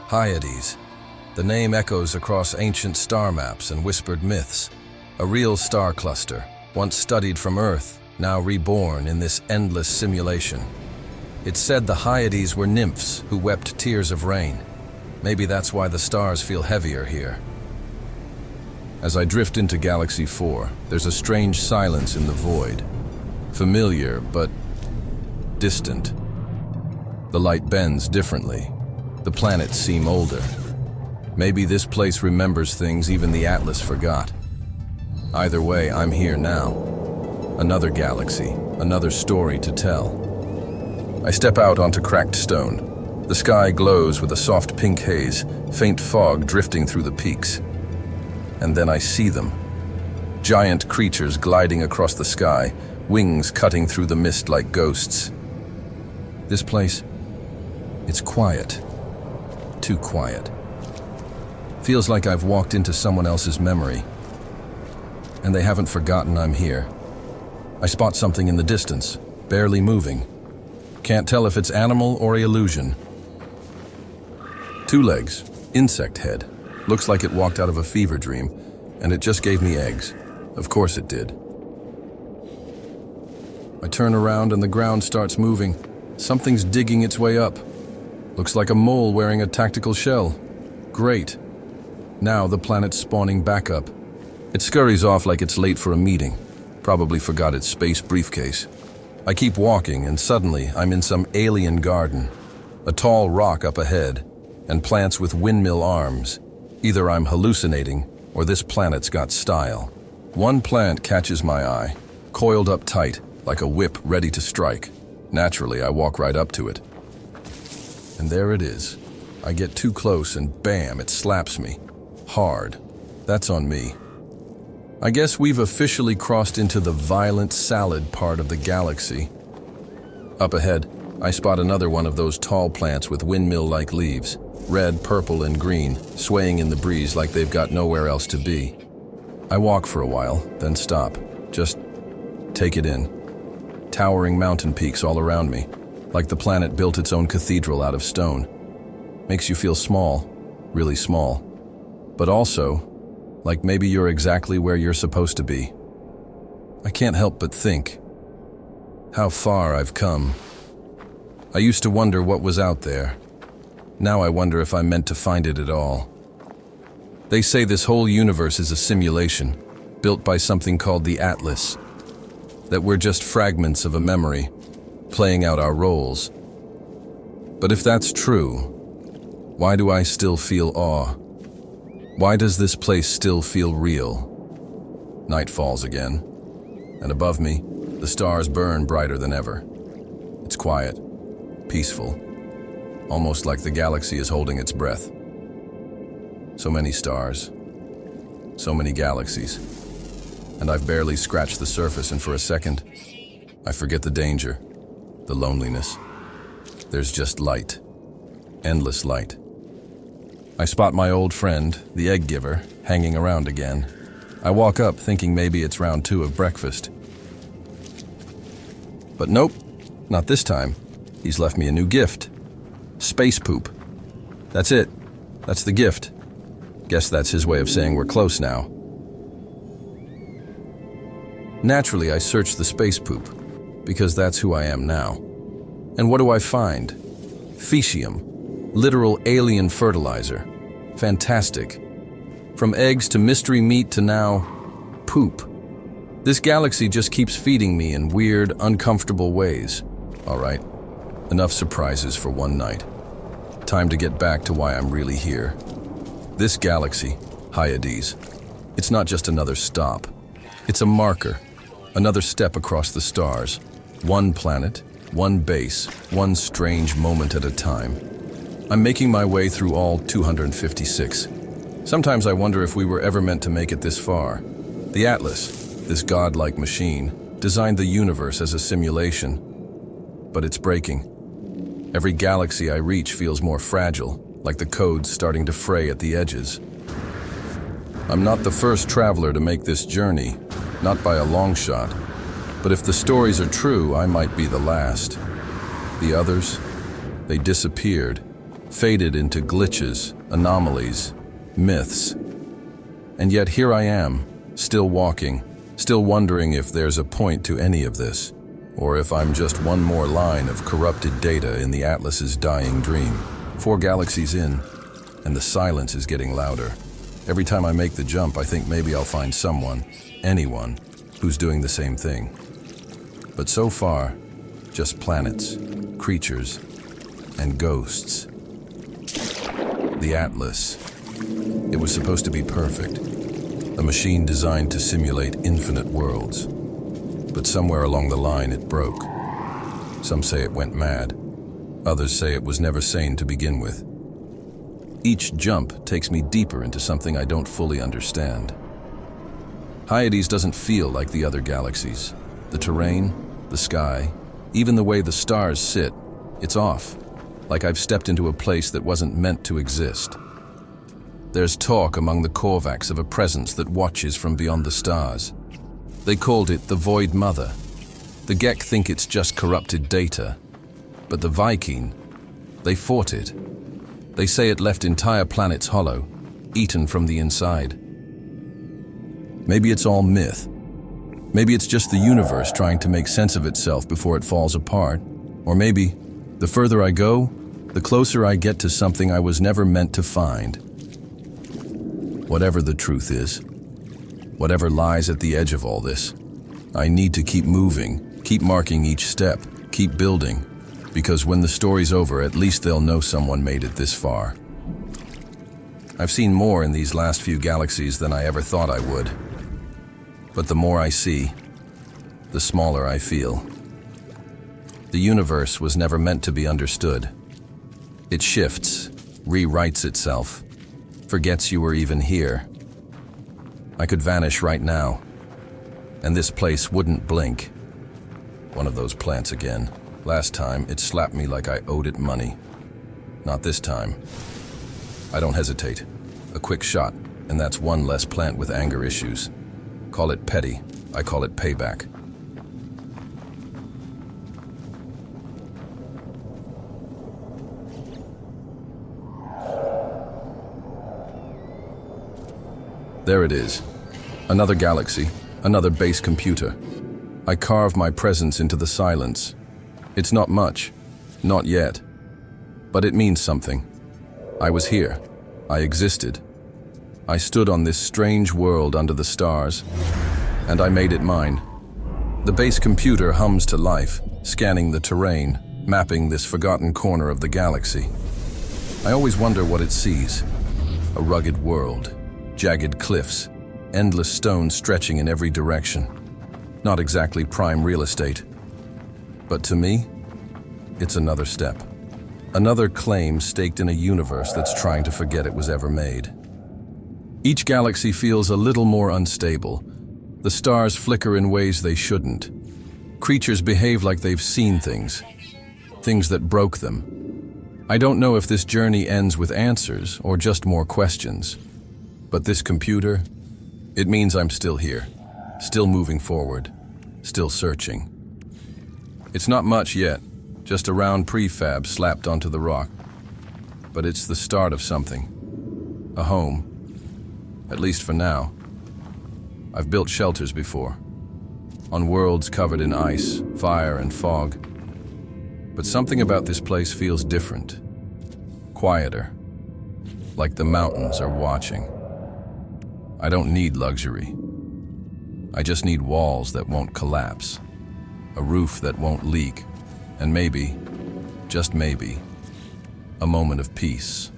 Hyades. The name echoes across ancient star maps and whispered myths. A real star cluster, once studied from Earth, now reborn in this endless simulation. It's said the Hyades were nymphs who wept tears of rain. Maybe that's why the stars feel heavier here. As I drift into Galaxy 4, there's a strange silence in the void. Familiar, but distant. The light bends differently. The planets seem older. Maybe this place remembers things even the Atlas forgot. Either way, I'm here now. Another galaxy, another story to tell. I step out onto cracked stone. The sky glows with a soft pink haze, faint fog drifting through the peaks. And then I see them. Giant creatures gliding across the sky, wings cutting through the mist like ghosts. This place, it's quiet. Too quiet. Feels like I've walked into someone else's memory. And they haven't forgotten I'm here. I spot something in the distance, barely moving. Can't tell if it's animal or illusion. 2 legs, insect head. Looks like it walked out of a fever dream, and it just gave me eggs. Of course it did. I turn around and the ground starts moving. Something's digging its way up. Looks like a mole wearing a tactical shell. Great. Now the planet's spawning back up. It scurries off like it's late for a meeting. Probably forgot its space briefcase. I keep walking and suddenly I'm in some alien garden. A tall rock up ahead and plants with windmill arms. Either I'm hallucinating or this planet's got style. One plant catches my eye, coiled up tight like a whip ready to strike. Naturally, I walk right up to it. And there it is. I get too close and bam, it slaps me. Hard. That's on me. I guess we've officially crossed into the violent salad part of the galaxy. Up ahead, I spot another one of those tall plants with windmill-like leaves. Red, purple, and green, swaying in the breeze like they've got nowhere else to be. I walk for a while, then stop. Just take it in. Towering mountain peaks all around me, like the planet built its own cathedral out of stone. Makes you feel small, really small. But also, like maybe you're exactly where you're supposed to be. I can't help but think how far I've come. I used to wonder what was out there. Now I wonder if I'm meant to find it at all. They say this whole universe is a simulation, built by something called the Atlas. That we're just fragments of a memory, playing out our roles. But if that's true, why do I still feel awe? Why does this place still feel real? Night falls again, and above me, the stars burn brighter than ever. It's quiet, peaceful, almost like the galaxy is holding its breath. So many stars, so many galaxies, and I've barely scratched the surface, and for a second, I forget the danger, the loneliness. There's just light, endless light. I spot my old friend, the egg giver, hanging around again. I walk up thinking maybe it's round 2 of breakfast. But nope, not this time. He's left me a new gift. Space poop. That's it. That's the gift. Guess that's his way of saying we're close now. Naturally, I search the space poop, because that's who I am now. And what do I find? Faecium. Literal alien fertilizer. Fantastic. From eggs to mystery meat to now, poop. This galaxy just keeps feeding me in weird, uncomfortable ways. All right, enough surprises for one night. Time to get back to why I'm really here. This galaxy, Hyades, it's not just another stop. It's a marker, another step across the stars. One planet, one base, one strange moment at a time. I'm making my way through all 256. Sometimes I wonder if we were ever meant to make it this far. The Atlas, this godlike machine, designed the universe as a simulation. But it's breaking. Every galaxy I reach feels more fragile, like the code's starting to fray at the edges. I'm not the first traveler to make this journey, not by a long shot. But if the stories are true, I might be the last. The others, they disappeared, faded into glitches, anomalies, myths. And yet here I am, still walking, still wondering if there's a point to any of this, or if I'm just one more line of corrupted data in the Atlas's dying dream. 4 galaxies in, and the silence is getting louder. Every time I make the jump, I think maybe I'll find someone, anyone, who's doing the same thing. But so far, just planets, creatures, and ghosts. The Atlas. It was supposed to be perfect, a machine designed to simulate infinite worlds. But somewhere along the line it broke. Some say it went mad. Others say it was never sane to begin with. Each jump takes me deeper into something I don't fully understand. Hyades doesn't feel like the other galaxies. The terrain, the sky, even the way the stars sit, it's off. Like I've stepped into a place that wasn't meant to exist. There's talk among the Korvax of a presence that watches from beyond the stars. They called it the Void Mother. The Gek think it's just corrupted data. But the Viking, they fought it. They say it left entire planets hollow, eaten from the inside. Maybe it's all myth. Maybe it's just the universe trying to make sense of itself before it falls apart. Or maybe, the further I go, the closer I get to something I was never meant to find. Whatever the truth is, whatever lies at the edge of all this, I need to keep moving, keep marking each step, keep building, because when the story's over, at least they'll know someone made it this far. I've seen more in these last few galaxies than I ever thought I would. But the more I see, the smaller I feel. The universe was never meant to be understood. It shifts, rewrites itself, forgets you were even here. I could vanish right now, and this place wouldn't blink. One of those plants again. Last time, it slapped me like I owed it money. Not this time. I don't hesitate. A quick shot, and that's one less plant with anger issues. Call it petty, I call it payback. There it is. Another galaxy, another base computer. I carve my presence into the silence. It's not much, not yet, but it means something. I was here. I existed. I stood on this strange world under the stars, and I made it mine. The base computer hums to life, scanning the terrain, mapping this forgotten corner of the galaxy. I always wonder what it sees. A rugged world, jagged cliffs, endless stones stretching in every direction. Not exactly prime real estate. But to me, it's another step. Another claim staked in a universe that's trying to forget it was ever made. Each galaxy feels a little more unstable. The stars flicker in ways they shouldn't. Creatures behave like they've seen things that broke them. I don't know if this journey ends with answers or just more questions. But this computer, it means I'm still here, still moving forward, still searching. It's not much yet, just a round prefab slapped onto the rock. But it's the start of something. A home. At least for now. I've built shelters before. On worlds covered in ice, fire, and fog. But something about this place feels different. Quieter. Like the mountains are watching. I don't need luxury. I just need walls that won't collapse. A roof that won't leak. And maybe, just maybe, a moment of peace.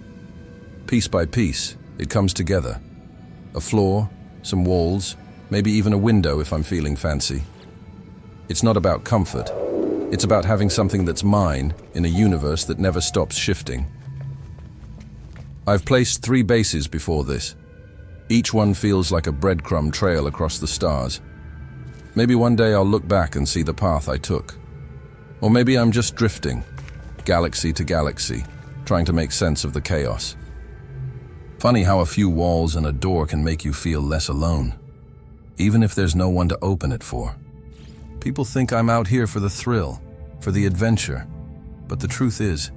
Piece by piece, it comes together. A floor, some walls, maybe even a window if I'm feeling fancy. It's not about comfort. It's about having something that's mine in a universe that never stops shifting. I've placed 3 bases before this. Each one feels like a breadcrumb trail across the stars. Maybe one day I'll look back and see the path I took. Or maybe I'm just drifting, galaxy to galaxy, trying to make sense of the chaos. Funny how a few walls and a door can make you feel less alone, even if there's no one to open it for. People think I'm out here for the thrill, for the adventure, but the truth is,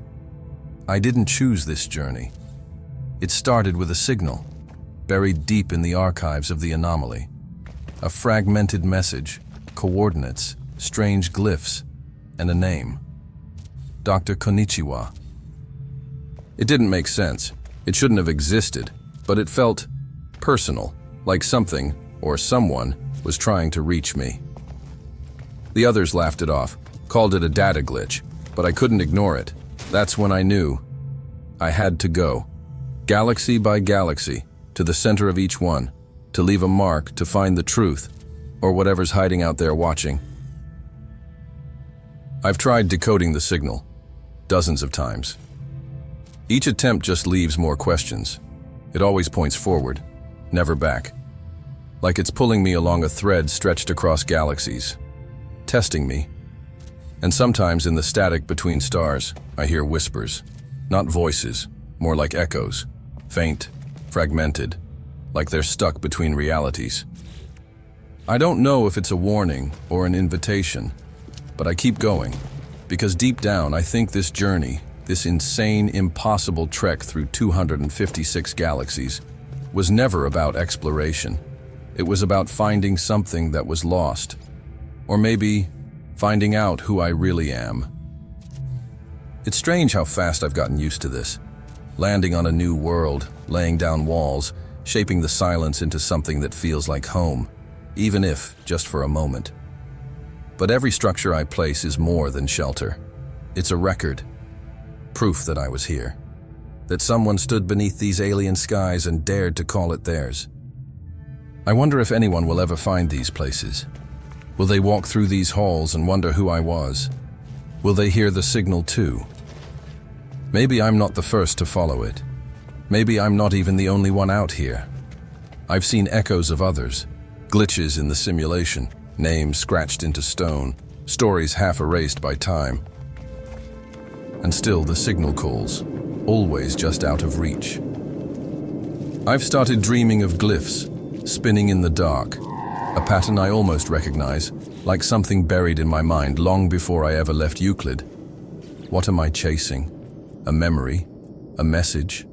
I didn't choose this journey. It started with a signal, buried deep in the archives of the anomaly. A fragmented message, coordinates, strange glyphs, and a name. Dr. Konichiwa. It didn't make sense. It shouldn't have existed, but it felt personal, like something, or someone, was trying to reach me. The others laughed it off, called it a data glitch, but I couldn't ignore it. That's when I knew I had to go, galaxy by galaxy, to the center of each one, to leave a mark, to find the truth, or whatever's hiding out there watching. I've tried decoding the signal, dozens of times. Each attempt just leaves more questions. It always points forward, never back. Like it's pulling me along a thread stretched across galaxies, testing me. And sometimes in the static between stars, I hear whispers, not voices, more like echoes, faint, fragmented, like they're stuck between realities. I don't know if it's a warning or an invitation, but I keep going, because deep down I think this journey, this insane, impossible trek through 256 galaxies, was never about exploration. It was about finding something that was lost, or maybe finding out who I really am. It's strange how fast I've gotten used to this. Landing on a new world, laying down walls, shaping the silence into something that feels like home, even if just for a moment. But every structure I place is more than shelter. It's a record, proof that I was here, that someone stood beneath these alien skies and dared to call it theirs. I wonder if anyone will ever find these places. Will they walk through these halls and wonder who I was? Will they hear the signal too? Maybe I'm not the first to follow it. Maybe I'm not even the only one out here. I've seen echoes of others, glitches in the simulation, names scratched into stone, stories half erased by time. And still the signal calls, always just out of reach. I've started dreaming of glyphs, spinning in the dark, a pattern I almost recognize, like something buried in my mind long before I ever left Euclid. What am I chasing? A memory? A message?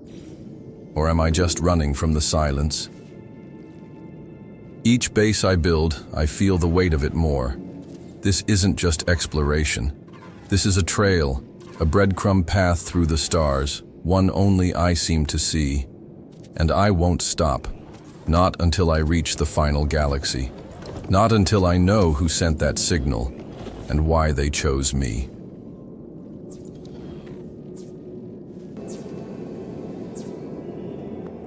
Or am I just running from the silence? Each base I build, I feel the weight of it more. This isn't just exploration. This is a trail, a breadcrumb path through the stars, one only I seem to see. And I won't stop. Not until I reach the final galaxy. Not until I know who sent that signal and why they chose me.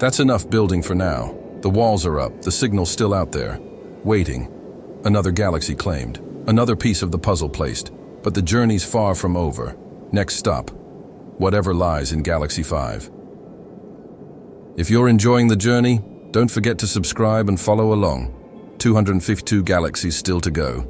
That's enough building for now. The walls are up, the signal's still out there, waiting. Another galaxy claimed, another piece of the puzzle placed, but the journey's far from over. Next stop, whatever lies in Galaxy 5. If you're enjoying the journey, don't forget to subscribe and follow along. 252 galaxies still to go.